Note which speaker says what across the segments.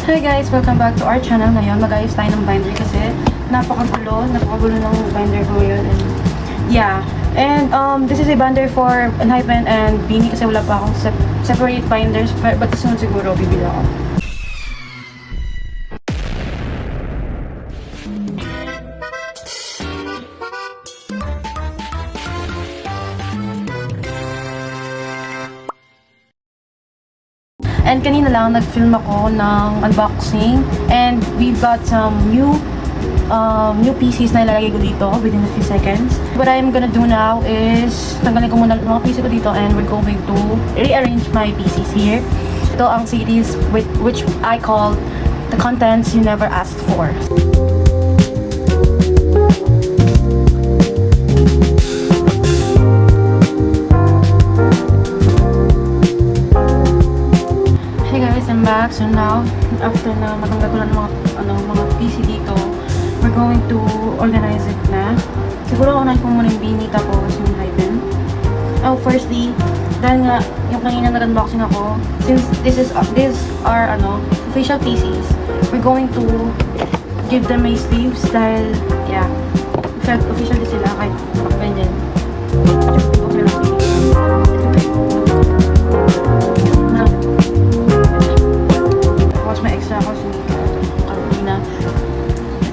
Speaker 1: Hi guys! Welcome back to our channel. Ngayon, mag-ayos tayo ng binder kasi napakagulo ng binder ko ngayon. And yeah. And this is a binder for Enhypen and Beanie kasi wala pa akong separate binders. But soon siguro bibili ako. And kanina lang, nag-film ako ng unboxing. And we've got some new PCs na ilalagay ko dito within a few seconds. What I'm gonna do now is, tanggalin ko muna mga PC ko dito and we're going to rearrange my PCs here. Ito ang series which I call the contents you never asked for. Hey guys, I'm back. So now, after na matanggal ko na ng mga PC dito, we're going to organize it na. Siguro unahin ko muna yung Beanie tapos yung Enhypen. Oh, firstly, dahil nga yung kanina nag-unboxing ako, since these are official PCs, we're going to give them a sleeves dahil, yeah, official din sila kahit ganyan.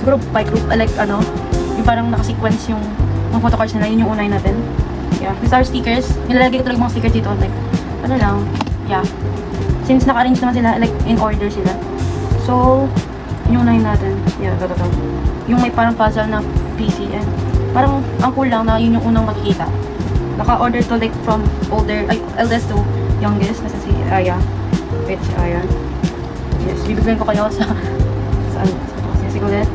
Speaker 1: Siguro by group, like yung parang naka-sequence yung mga photocards nila, yun yung unahin natin. Yeah, these are stickers. Nilalagay ko talaga mga stickers dito, like, yeah. Since naka-arrange naman sila, like, in order sila. So, yun yung unahin natin. Yeah, ito. Yung may parang puzzle na PC, and parang ang cool lang na yun yung unang makikita. Naka-order to, like, from eldest to youngest, nasa si Aya. Wait, si Aya. Yes, bibigyan ko kayo sa sigulit.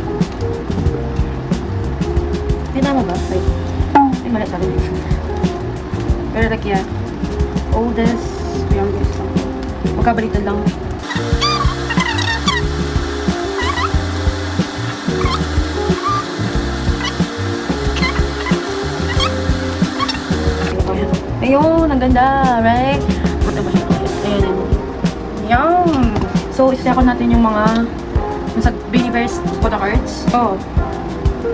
Speaker 1: Ay, tama ba? Ay, mali sa akin. Pero like, yeah. Oldest, youngest. Magkabalitan lang. Ayun, ang ganda, right? Ayun. Ayun. So, isa-check natin yung mga sa Beanieverse photocards. Oh.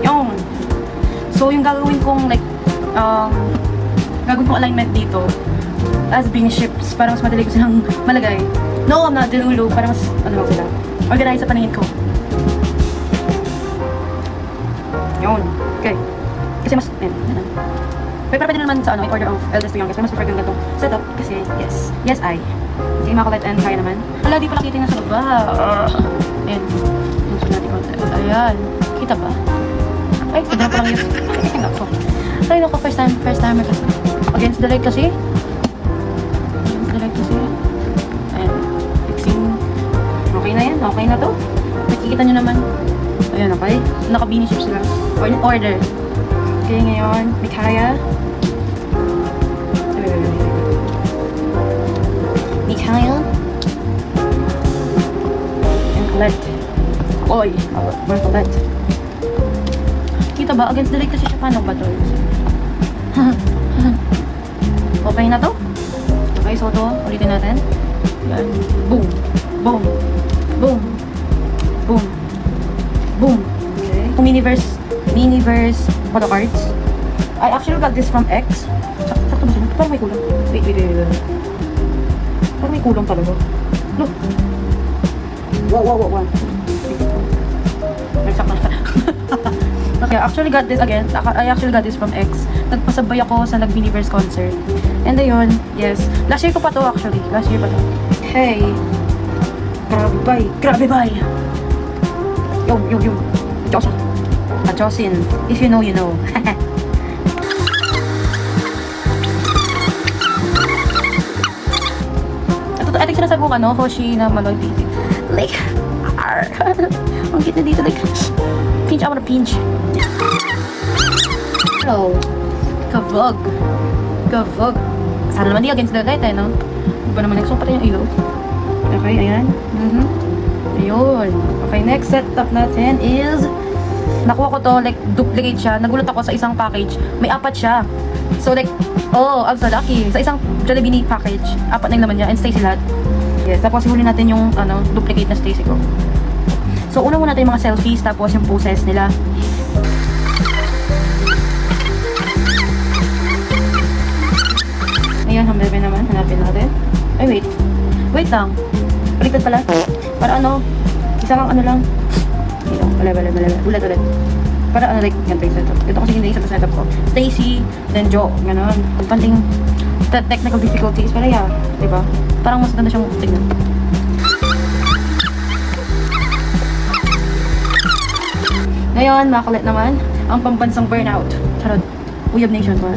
Speaker 1: Yung. So, yung gagawin kong alignment dito as Beanie ships para mas madali ko silang malagay. No, I'm not dilulu. Para mas, sila. Organize sa paningin ko. Yun. Okay. Kasi mas, pero pwede naman sa in order of eldest to youngest. Pero mas prefer ganito setup kasi, yes, I. Kasi Immaculate and kaya naman. Wala, di pala kitin na sa baba. Ayan. Yung natin konti. Ayan. Kita ba? Ay, kaya parang yes. Ay, nako. Ay, nako. First time kasi. Against the light kasi. Ayan. Fixing. Okay na yan. Okay na to. Nakikita nyo naman. Ayan, okay. Naka-Beanie ships sila. Or in order. Okay, ngayon. Mikaya. Mikaya. And Colette. Oy, Colette. Kita ba? Against the light kasi siya. Paano ba to? Okay na to? Okay, so to. Ulitin natin. Yan. Boom. Boom. Boom. Boom. Boom. Okay. Beanieverse photocards. I actually got this from X. Sakto ba siya? Parang may kulang. Wait. Parang may kulang talaga. Look. Wow. Okay, I actually got this from X. Nagpasabay ako sa Beanieverse concert. And ayun, yes. Last year pa to. Hey. Grabe bay. Yo. Jocelyn. If you know, you know. I think sinasabi ko Hoshi na Maloy PC. Like, ang cute na dito, like, pinch, I wanna pinch. Hello. Kavog. Sana naman di against the light, no? Di ba naman nagsong patay yung ilaw? Okay, ayan. Ayun. Okay, next setup natin is, nakuha ko to, like, duplicate siya. Nagulat ako sa isang package. May 4 siya. So, like, oh, I'm so lucky. Sa isang Jollibee package, 4 na yung laman niya, and stay sila. Yes, tapos ihuli natin yung duplicate na Stacy ko. So, una muna natin yung mga selfies, tapos yung poses nila. Ayan, humble naman. Hanapin natin. Ay, wait. Wait lang. Baliktad pala. Para isang lang. Dito, ulit. Para like, ganito yung setup. Ito kasi hindi isa sa setup ko. Stacy, then Joe, ganon. Panting technical difficulties, pero yeah, diba? Parang mas ganda siyang tignan. Ngayon, makakulit naman ang pambansang burnout. Charot. Uyab Nation ko.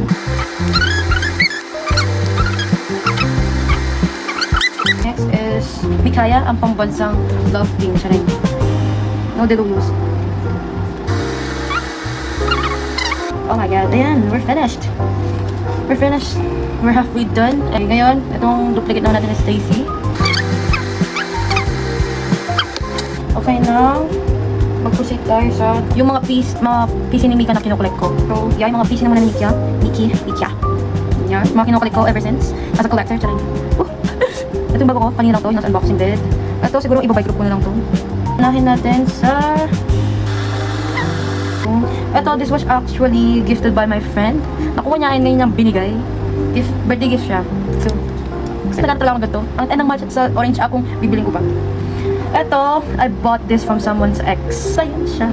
Speaker 1: Next is Mikaya, ang pambansang love team. Charing. No delulus. Oh my god, ayan, we're finished. We're halfway done. Ay, ngayon, itong duplicate naman natin na Stacy. Okay, now, mag-proceed tayo sa yung mga piece ni Mika na kinukulik ko. So, yeah, yung mga piece naman na Mika. Yeah, mga kinukulik ko ever since. As a collector, charing. Ito yung bago ko, kanina lang to, yung nasa unboxing din. Ito, siguro ibabay group ko na lang to. Unahin natin sa... Ito, this was actually gifted by my friend. Nakuha niya ngayon niyang binigay. Birthday gift siya. So, kasi nagkanta lang ako ganito. Ang enang match sa orange akong bibiling ko pa. Ito, I bought this from someone's ex. Ayan siya.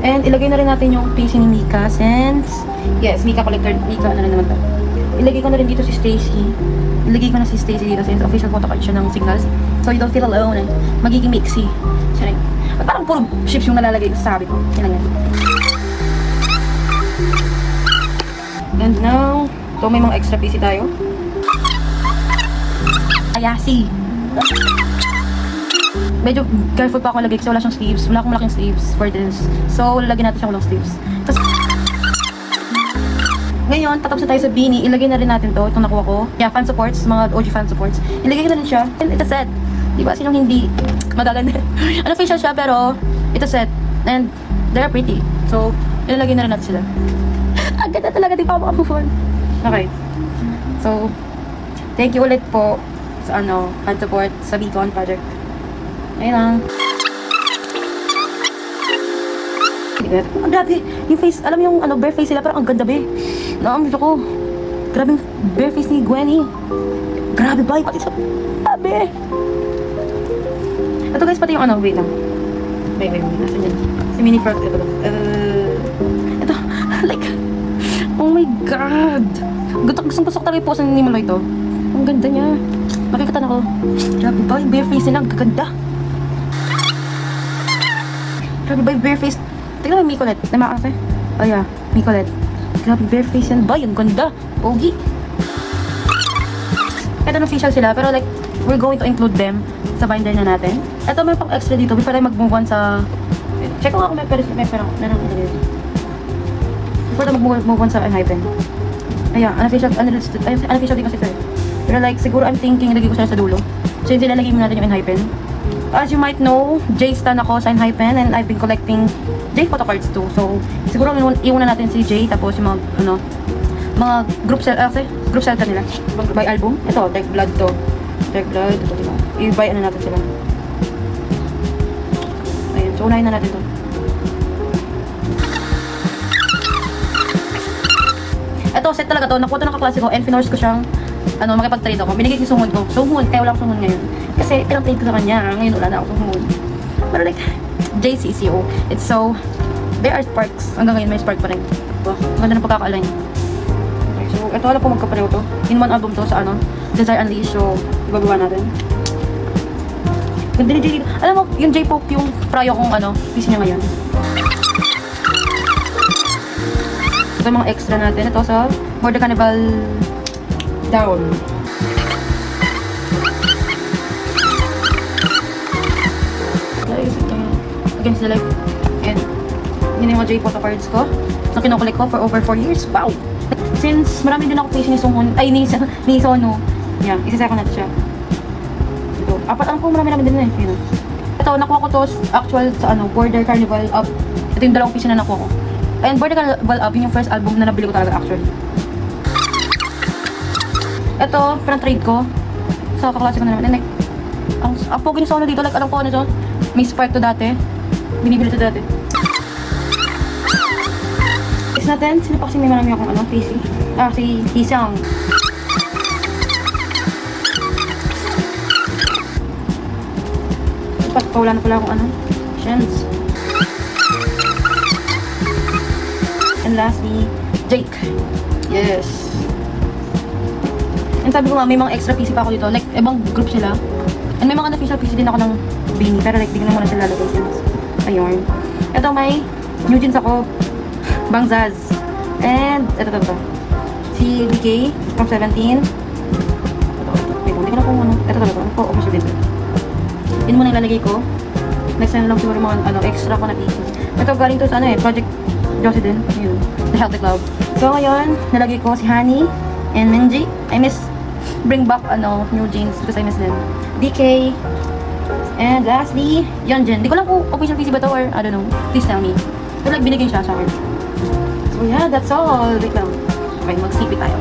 Speaker 1: And ilagay na rin natin yung PC ni Mika since, yes, Mika collector, Mika na rin naman to. Ilagay ko na rin dito si Stacy. Ilagay ko na si Stacy dito since official photocard siya ng Signals. So you don't feel alone. Magiging mixy. Siya rin. At parang puro chips yung nalalagay sa sabi ko. Yan lang yan. And now, ito may mga extra PC tayo. Ayasi. Medyo careful pa ako lagay kasi wala siyang sleeves. Wala akong malaking sleeves for this. So, lagyan natin siyang walang sleeves. Tapos, ngayon, tatapos na tayo sa beanie. Ilagay na rin natin to. Itong nakuha ko. Yeah, fan supports. Mga OG fan supports. Ilagay ko na rin siya. And it's a set. Diba? Sinong hindi magaganda? Facial siya pero it's a set. And they're pretty. So, ilalagay na rin natin sila. Ang ganda talaga. Di pa ako makapufon. Okay. So, thank you ulit po sa fan support sa Beacon Project. Ayun lang. Ang grabe. Yung face, alam mo yung bare face sila, parang ang ganda be. Naamit ako. Grabe yung bare face ni Gwenny. Grabe ba? Pati sa... Grabe. Ito guys, pati yung wait lang. Wait. Nasaan yan? Si mini frog. Ito. Like, oh my god. Gustong-gusto ko talaga yung pose ni Maloy ito. Ang ganda niya. Makikita na ko. Grabe ba? Yung bare face nila, ang gaganda. Grabe ba yung bare face? Tignan mo yung Micolet. Namakase. Oh yeah, Micolet. Grabe, bare face yan ba? Yung ganda. Pogi. Ito na official sila, pero like, we're going to include them sa binder na natin. Ito may pang extra dito. Before tayo mag-move on sa... Check ko nga kung may pera ako. Before tayo mag-move on sa Enhypen. Ayan, unofficial din kasi ito. Pero like, siguro I'm thinking, ilagay ko siya sa dulo. So, yun ilalagay mo natin yung Enhypen. As you might know, J stan ako sa Enhypen and I've been collecting J photocards too. So, siguro iuna natin si J tapos yung mga group sell ka nila. By album. Ito, Dark Blood to. Dark Blood, ito diba? I-buy natin sila. Ayun, so unahin na natin to. Ito, set talaga to. Nakuha to ng kaklase ko and finorce ko siyang makipag-trade ako. Binigay ko yung sungod ko. Sungod, kaya wala akong sungod ngayon. Kasi pinag-trade ko sa kanya. Ngayon wala na ako sungod. Pero like, JCCO. It's so, there are sparks. Hanggang ngayon may spark pa rin. Wow, ganda ng pagkaka-align. Okay, so ito wala po magkapareho to. In one album to sa Desire Unleashed. So, ibababa natin. Ganda ni J. Alam mo, yung J-Poke, yung prayo kong piece niya ngayon. Ito yung mga extra natin. Ito sa Border Carnival Down. Against the life. And yun yung mga J-Photo cards ko na kinukulik ko for over 4 years. Wow! Since marami din ako face ni Songhun, ay ni Sono. Yeah, isa-isa ko natin siya. Ito. Apat ang po marami din na eh. Yun. Ito, nakuha ko to actual sa Border Carnival Up. Ito yung dalawang piece na nakuha ko. And Border Carnival Up, yun yung first album na nabili ko talaga actually. Ito, parang trade ko. Sa kaklase ko na naman. And like, ang pogi na sono dito. Like, alam ko ano to. May spark to dati. Binibili to dati. Next natin, sino pa kasi may marami akong ano, PC? Si Hisang. Wala na pala akong ano, Shens. And lastly, Jake. Yes. And sabi ko nga, may mga extra PC pa ako dito. Like, ibang group sila. And may mga unofficial PC din ako ng Beanie. Pero like, di ko na muna sila lalagay since. Ayun. Ito may new jeans ako. Bangzaz. And, ito. Si DK from 17. Ito. Wait, hindi ko na kung ano. Ito. Ano po, official din. Yun muna ilalagay ko. Next time lang siguro mga ano, extra ko na PC. Ito galing to sa ano Project Josie din. Yun. The Healthy Club. So ngayon, nalagay ko si Honey and Minji. I miss bring back new jeans because I miss them. DK. And lastly, Yeonjin. Di ko lang kung official PC ba to or I don't know. Please tell me. So like binigay siya sa akin. So yeah, that's all. Wait lang. Okay, mag-sleepy tayo.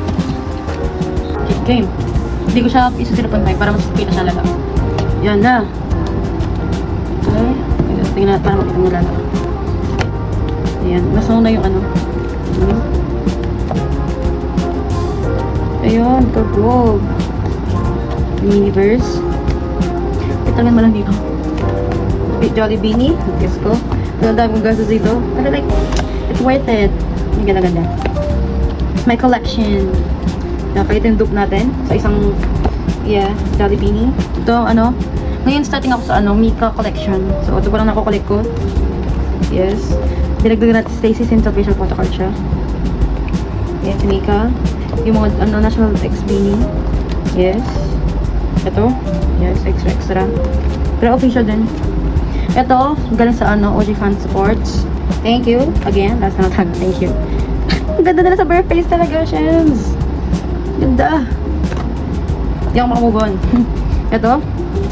Speaker 1: Okay, game. Hindi ko siya isusilapon tayo para mas-sleepy na siya laga. Yan na. Okay. Tingnan para makita mo laga. Ayan. Nasuno na yung ano. Ayun. Pag-vlog. Universe. Itagan mo lang dito. Jolly Beanie. Guess ko. Ang dami kong gastos dito. Pero like, it's worth it. Ang ganda-ganda. My collection. Nakita yung dupe natin sa isang Jolly Beanie. Ito, ngayon starting ako sa Mika collection. So, ito pa lang nakukulik ko. Yes. Dinagdagan natin Stacy since official photocard siya. Yes, Mika. Yung mga National X Beanie. Yes. Ito. Yes, extra. Pero official din. Ito, galing sa OG Fan Sports. Thank you. Again, last na tag. Thank you. Ang ganda na sa bare face talaga, Shems. Ganda. Hindi ako makamove on. Ito,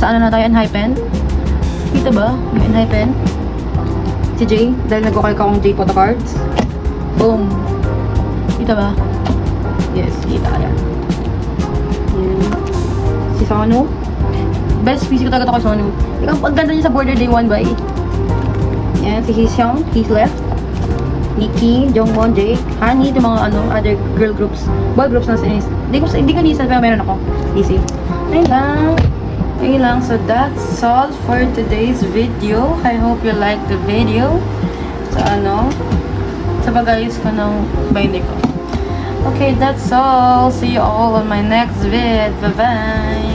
Speaker 1: sa na tayo, Enhypen. Kita ba? Yung Enhypen. Si Jay, dahil nagkukalik akong Jay photocards. Boom. Kita ba? Yes, kita. Ayan. Si Sonu. Best PC ko talaga ito kay Sonu. Ikaw, ang ganda niya sa Border Day 1 by. Yan, si Hisyong, he's left. Nikki, Jongwon, Jake, Honey, yung mga other girl groups, boy groups na sinis. Hindi ko nisa, pero meron ako. Easy. Ayun lang. So that's all for today's video. I hope you liked the video. Sa pag-ayos ko ng binder ko. Okay, that's all. See you all on my next vid. Bye-bye.